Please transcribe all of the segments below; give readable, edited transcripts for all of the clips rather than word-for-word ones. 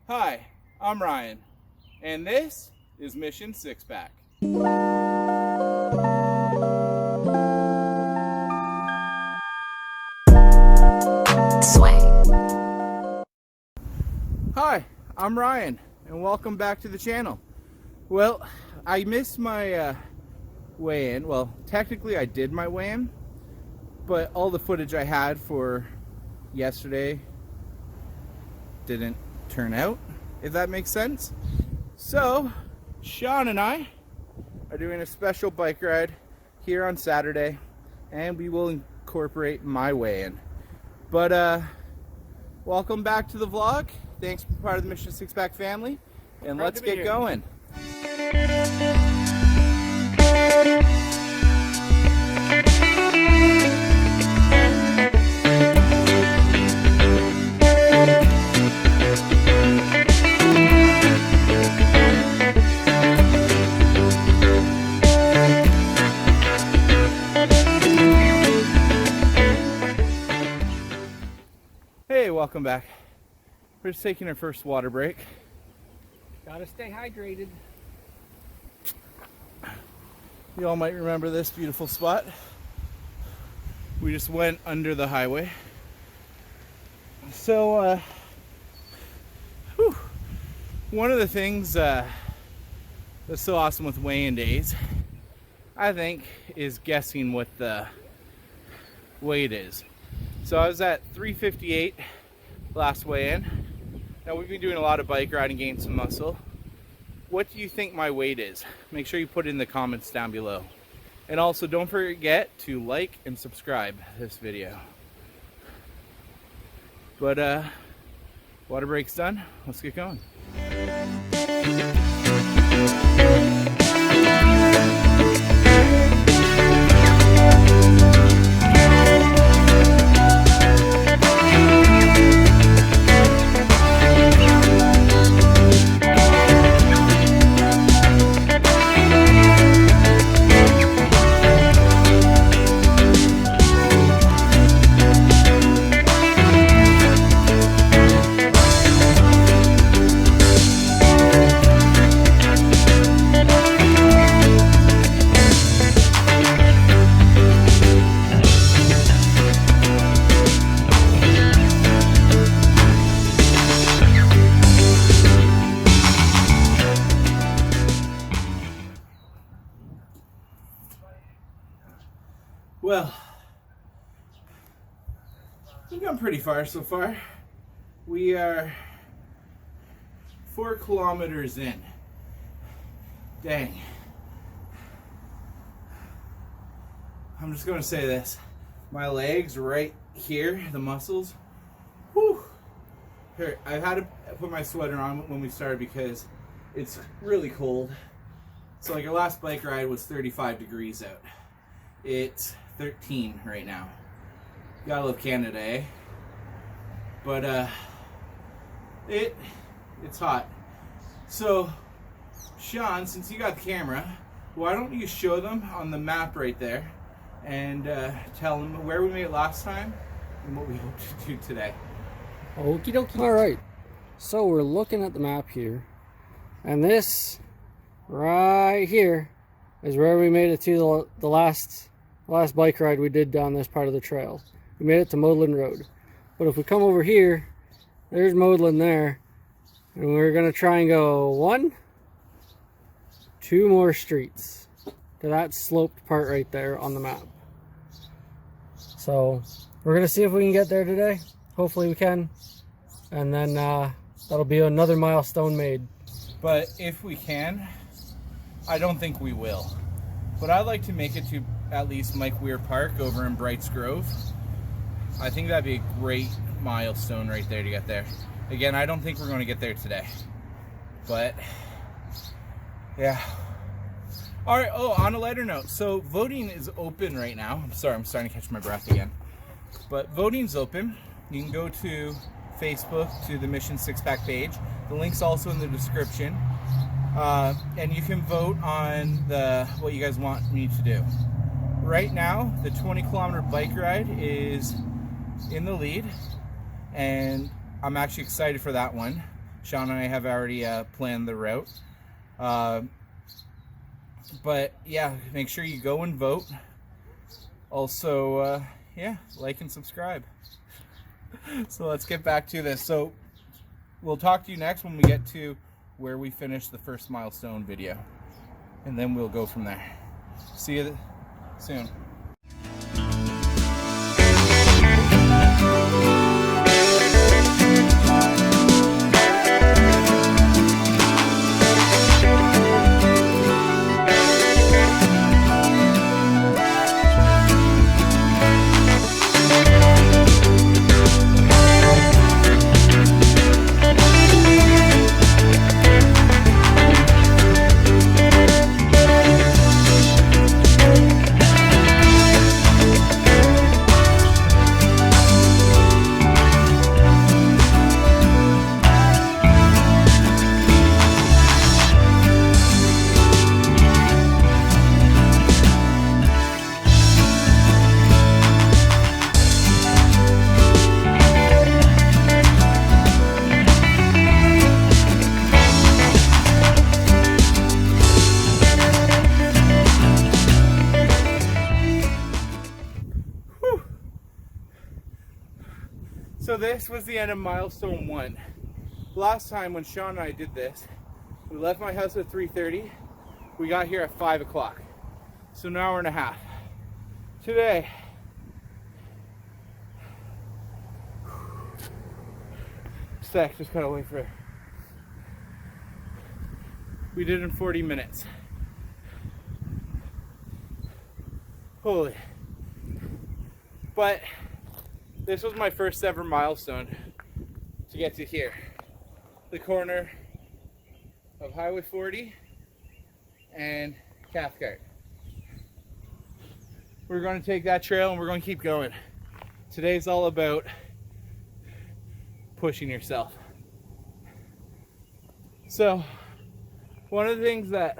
Hi, I'm Ryan, and this is Mission 6-Pack. Hi, I'm Ryan, and welcome back to the channel. Well, I missed my weigh-in. Well, technically I did my weigh-in, but all the footage I had for yesterday didn't turn out, if that makes sense. So Sean and I are doing a special bike ride here on Saturday, and we will incorporate my weigh-in. But welcome back to the vlog. Thanks for being part of the Mission 6-Pack family, and let's get going. Hey, welcome back. We're just taking our first water break. Gotta stay hydrated. You all might remember this beautiful spot. We just went under the highway. So, one of the things that's so awesome with weigh-in days, I think, is guessing what the weight is. So I was at 358 last weigh-in. Now we've been doing a lot of bike riding, gaining some muscle. What do you think my weight is? Make sure you put it in the comments down below. And also don't forget to like and subscribe this video. But water break's done. Let's get going. Well, we've gone pretty far so far. We are 4 kilometers in. Dang. I'm just gonna say this. My legs right here, the muscles, whew. Here, I've had to put my sweater on when we started because it's really cold. So like our last bike ride was 35 degrees out. It's 13 right now. Gotta love Canada, eh? But it's hot. So Sean, since you got the camera, why don't you show them on the map right there and tell them where we made it last time and what we hope to do today. Okie dokie. Alright, so we're looking at the map here, and this right here is where we made it to the last bike ride we did down this part of the trail. We made it to Modeland Road. But if we come over here, there's Modeland there, and we're gonna try and go 2 more streets to that sloped part right there on the map. So we're gonna see if we can get there today. Hopefully we can, and then that'll be another milestone made. But if we can, I don't think we will. But I'd like to make it to at least Mike Weir Park over in Brights Grove. I think that'd be a great milestone right there to get there. Again, I don't think we're going to get there today. But, yeah. Alright, on a lighter note, so voting is open right now. I'm sorry, I'm starting to catch my breath again. But voting's open. You can go to Facebook, to the Mission 6-Pack page. The link's also in the description. And you can vote on what you guys want me to do. Right now, the 20-kilometer bike ride is in the lead, and I'm actually excited for that one. Sean and I have already planned the route. But yeah, make sure you go and vote. Also, yeah, like and subscribe. So let's get back to this. So we'll talk to you next when we get to where we finish the first milestone video. And then we'll go from there. See you soon. So this was the end of milestone 1. Last time when Sean and I did this, we left my house at 3:30. We got here at 5 o'clock. So an hour and a half. Today, Stack just gotta wait for it. We did it in 40 minutes. Holy. But this was my first ever milestone to get to here. The corner of Highway 40 and Cathcart. We're going to take that trail and we're going to keep going. Today's all about pushing yourself. So, one of the things that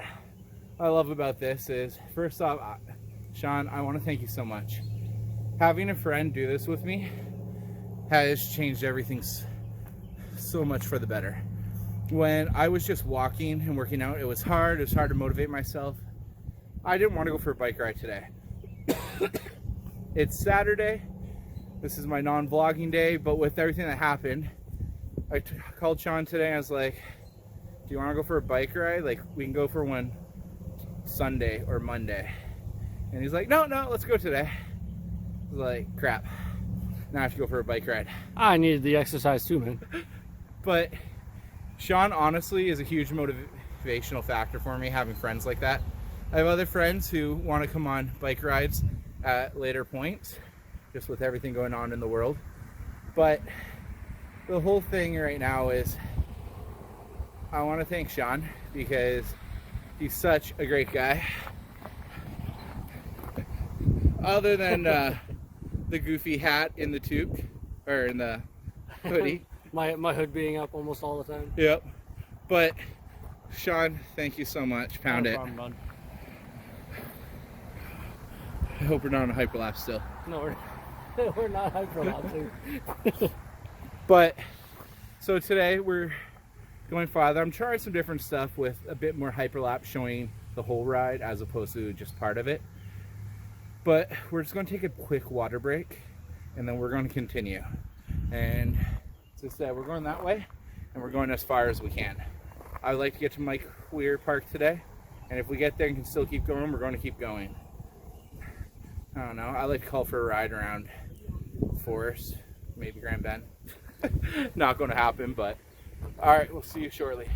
I love about this is, first off, Sean, I want to thank you so much. Having a friend do this with me has changed everything so much for the better. When I was just walking and working out, it was hard to motivate myself. I didn't want to go for a bike ride today. It's Saturday. This is my non-vlogging day, but with everything that happened, I called Sean today and I was like, do you want to go for a bike ride? Like, we can go for one Sunday or Monday. And he's like, no, let's go today. I was like, crap. Now I have to go for a bike ride. I needed the exercise too, man. But Sean honestly is a huge motivational factor for me, having friends like that. I have other friends who want to come on bike rides at later points, just with everything going on in the world. But the whole thing right now is I want to thank Sean because he's such a great guy. Other than the goofy hat in the toque, or in the hoodie. my hood being up almost all the time. Yep. But Sean, thank you so much. Pound No it. problem, bud. I hope we're not on a hyperlapse still. No, we're not hyperlapsing. But so today we're going farther. I'm trying some different stuff with a bit more hyperlapse, showing the whole ride as opposed to just part of it. But we're just going to take a quick water break and then we're going to continue. And as I said, we're going that way and we're going as far as we can. I would like to get to Mike Weir Park today, and if we get there and can still keep going, we're going to keep going. I don't know. I like to call for a ride around Forest, maybe Grand Bend. Not going to happen, but all right, we'll see you shortly.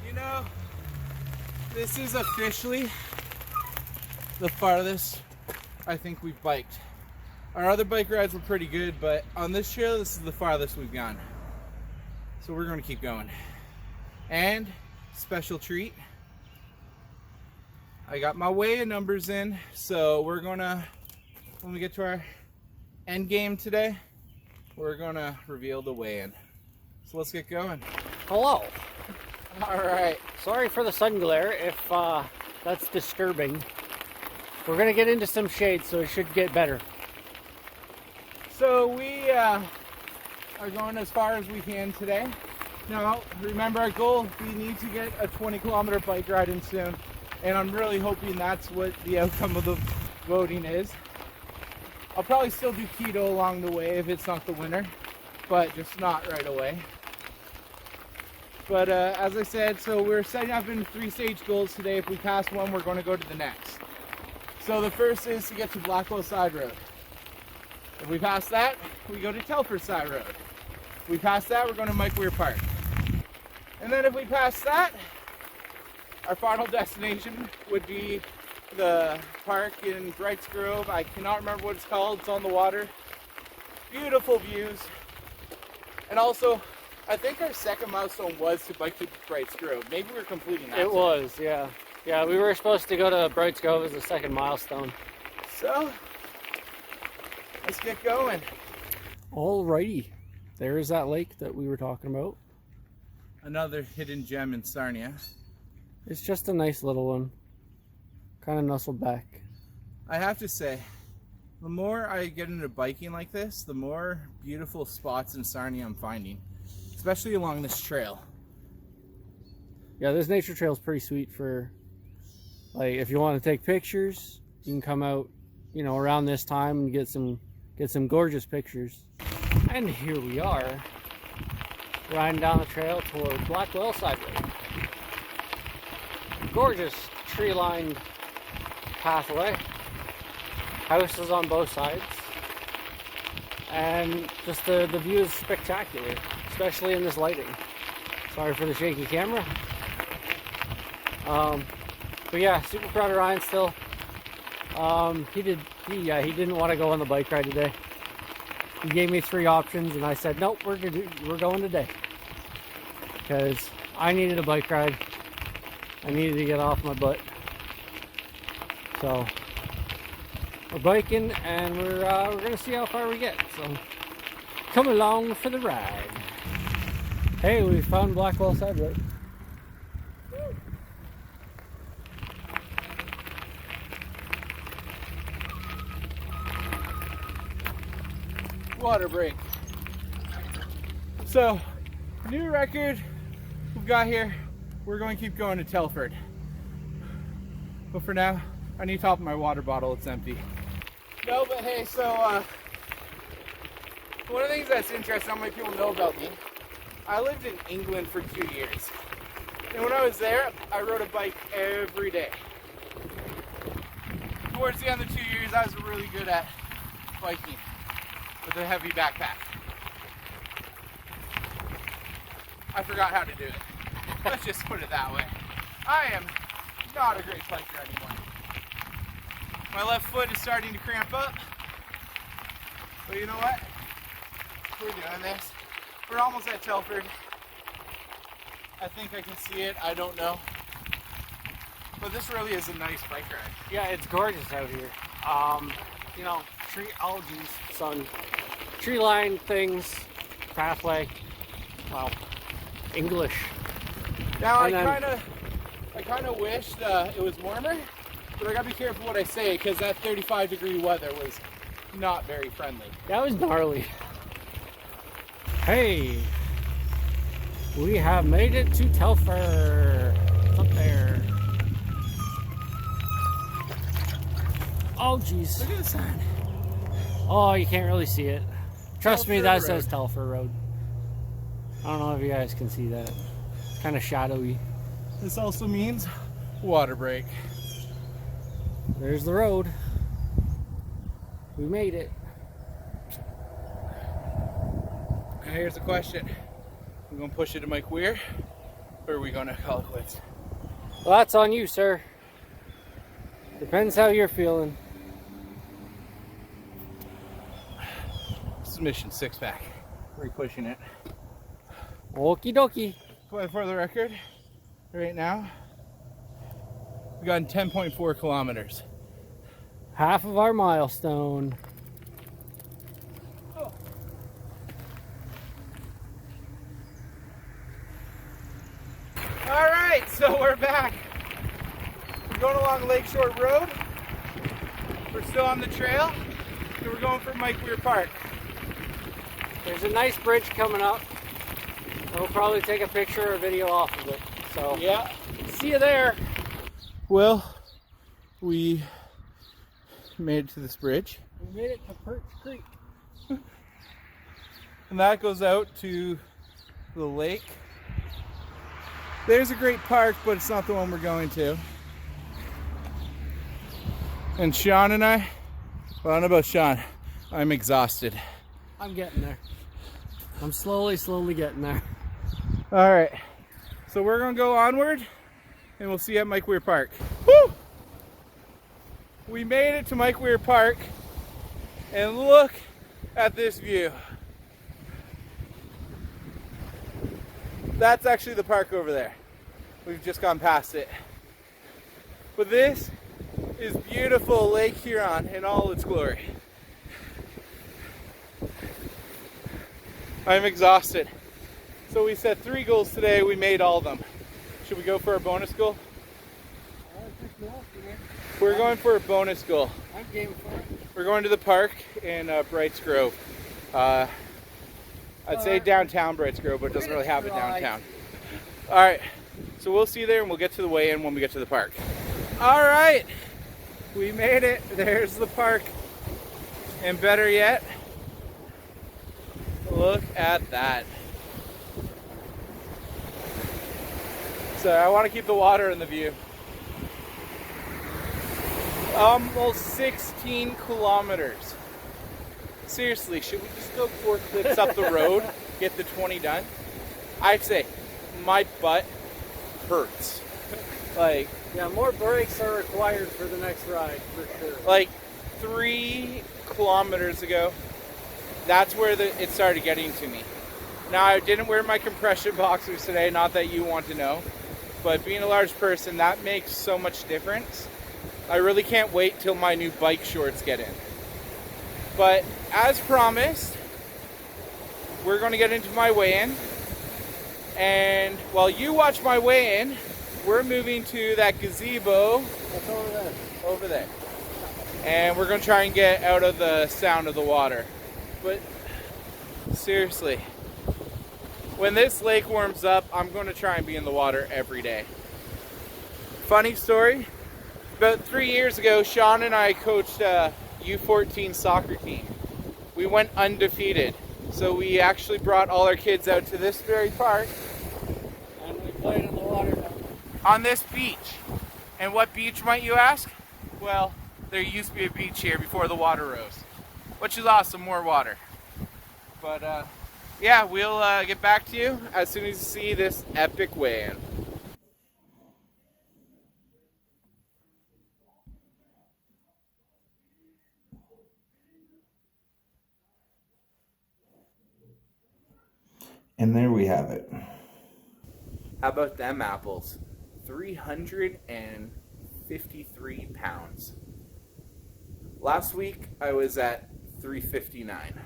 You know, this is officially the farthest I think we've biked. Our other bike rides were pretty good, but on this trail, this is the farthest we've gone. So we're going to keep going. And special treat, I got my weigh-in numbers in, so we're gonna, when we get to our end game today, we're gonna reveal the weigh-in. So let's get going. Hello. All right. Sorry for the sun glare if that's disturbing. We're gonna get into some shade, so it should get better. So we are going as far as we can today. Now, remember our goal, we need to get a 20-kilometer bike ride in soon. And I'm really hoping that's what the outcome of the voting is. I'll probably still do keto along the way if it's not the winter, but just not right away. But as I said, so we're setting up in 3-stage goals today. If we pass one, we're going to go to the next. So the first is to get to Blackwell Side Road. If we pass that, we go to Telford Side Road. If we pass that, we're going to Mike Weir Park. And then if we pass that, our final destination would be the park in Brights Grove. I cannot remember what it's called. It's on the water. Beautiful views. And also, I think our second milestone was to bike to Brights Grove. Maybe we're completing that. It was, yeah. Yeah, we were supposed to go to Brights Grove as the second milestone. So, let's get going. Alrighty. There's that lake that we were talking about. Another hidden gem in Sarnia. It's just a nice little one. Kind of nestled back. I have to say, the more I get into biking like this, the more beautiful spots in Sarnia I'm finding. Especially along this trail. Yeah, this nature trail is pretty sweet for, like, if you want to take pictures, you can come out, you know, around this time and get some gorgeous pictures. And here we are, riding down the trail toward Blackwell Side Road. Gorgeous tree-lined pathway, houses on both sides, and just the view is spectacular, especially in this lighting. Sorry for the shaky camera. But yeah, super proud of Ryan still. He didn't want to go on the bike ride today. He gave me 3 options, and I said, nope, we're going today. Because I needed a bike ride. I needed to get off my butt. So we're biking, and we're gonna see how far we get. So come along for the ride. Hey, we found Blackwell Side Road. Water break. So, new record we've got here. We're going to keep going to Telford. But for now, I need to top my water bottle. It's empty. No, but hey, so one of the things that's interesting, how many people know about me, I lived in England for 2 years. And when I was there, I rode a bike every day. Towards the end of the 2 years, I was really good at biking with a heavy backpack. I forgot how to do it. Let's just put it that way. I am not a great biker anymore. My left foot is starting to cramp up. But you know what? We're doing this. We're almost at Telford. I think I can see it. I don't know. But this really is a nice bike ride. Yeah, it's gorgeous out here. You know, tree-lined things, pathway. Wow, English. Now I kind of wish it was warmer, but I gotta be careful what I say because that 35-degree weather was not very friendly. That was gnarly. Hey, we have made it to Telford. It's up there. Oh, jeez. Look at the sign. Oh, you can't really see it. Trust me, Telford that Road. says Telford Road. I don't know if you guys can see that. It's kind of shadowy. This also means water break. There's the road. We made it. Now here's the question. We're gonna push it to Mike Weir, or are we gonna call it quits? Well, that's on you, sir. Depends how you're feeling. Submission 6-pack. We're pushing it. Okie dokie. But for the record, right now, we got 10.4 kilometers. Half of our milestone. Oh. right, so we're back. We're going along Lakeshore Road. We're still on the trail, and we're going for Mike Weir Park. There's a nice bridge coming up. We'll probably take a picture or video off of it. So Yeah. see you there. Well, we made it to this bridge. We made it to Perch Creek. And that goes out to the lake. There's a great park, but it's not the one we're going to. And Sean and I, well, I don't know about Sean, I'm exhausted. I'm getting there. I'm slowly getting there. All right, so we're gonna go onward and we'll see you at Mike Weir Park. Woo! We made it to Mike Weir Park and look at this view. That's actually the park over there. We've just gone past it. But this is beautiful Lake Huron in all its glory. I'm exhausted. So we set 3 goals today, we made all of them. Should we go for a bonus goal? We're going for a bonus goal. I'm game for it. We're going to the park in Brights Grove. I'd say downtown Brights Grove, but it doesn't really have it downtown. All right, so we'll see you there and we'll get to the weigh-in when we get to the park. All right, we made it. There's the park. And better yet, look at that. So I want to keep the water in the view. Almost 16 kilometers. Seriously, should we just go 4 clicks up the road, get the 20 done? I'd say my butt hurts. Like, yeah, more breaks are required for the next ride, for sure. Like 3 kilometers ago, that's where it started getting to me. Now, I didn't wear my compression boxers today, not that you want to know, but being a large person, that makes so much difference. I really can't wait till my new bike shorts get in. But as promised, we're going to get into my weigh-in. And while you watch my weigh-in, we're moving to that gazebo. That's over there. Over there. And we're going to try and get out of the sound of the water. But seriously, when this lake warms up, I'm going to try and be in the water every day. Funny story, about 3 years ago, Sean and I coached a U14 soccer team. We went undefeated. So we actually brought all our kids out to this very park. And we played in the water On this beach. And what beach, might you ask? Well, there used to be a beach here before the water rose. Which is awesome, more water. But yeah, we'll get back to you as soon as you see this epic weigh-in. And there we have it. How about them apples? 353 pounds. Last week I was at 359.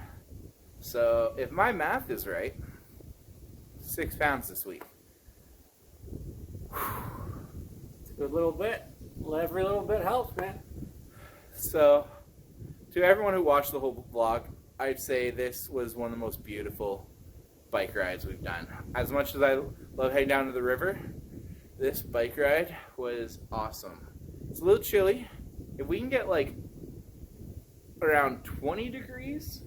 So if my math is right, 6 pounds this week. It's a good little bit. Every little bit helps, man. So to everyone who watched the whole vlog, I'd say this was one of the most beautiful bike rides we've done. As much as I love heading down to the river, this bike ride was awesome. It's a little chilly. If we can get like around 20 degrees,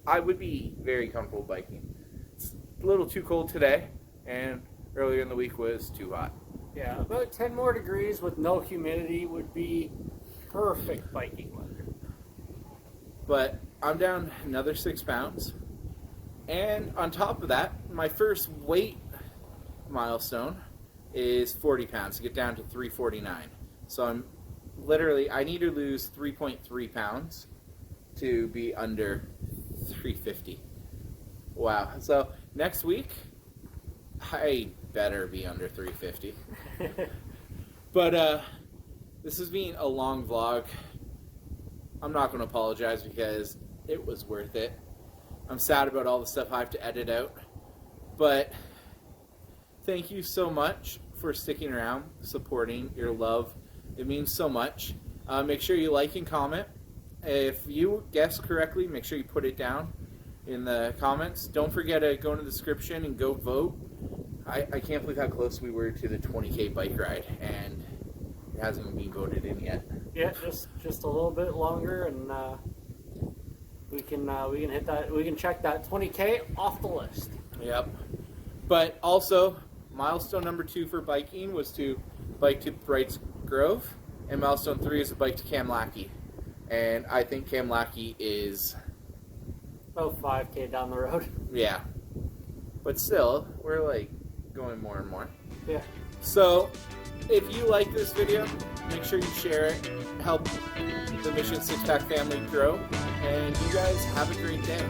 I would be very comfortable biking. It's a little too cold today, and earlier in the week was too hot. Yeah, about 10 more degrees with no humidity would be perfect biking weather. But I'm down another 6 pounds. And on top of that, my first weight milestone is 40 pounds to get down to 349. So I need to lose 3.3 pounds to be under 350. Wow. So next week, I better be under 350. But this has been a long vlog. I'm not going to apologize because it was worth it. I'm sad about all the stuff I have to edit out, but thank you so much for sticking around, supporting, your love. It means so much. Make sure you like and comment. If you guess correctly, make sure you put it down in the comments. Don't forget to go into the description and go vote. I can't believe how close we were to the 20K bike ride, and it hasn't even been voted in yet. Yeah, just a little bit longer, and we can hit that. We can check that 20K off the list. Yep. But also, milestone number 2 for biking was to bike to Brights Grove, and milestone 3 is to bike to Kamlaki. And I think Kamlaki is about 5K down the road. Yeah. But still, we're like going more and more. Yeah. So, if you like this video, make sure you share it. Help the Mission 6-Pack family grow. And you guys have a great day.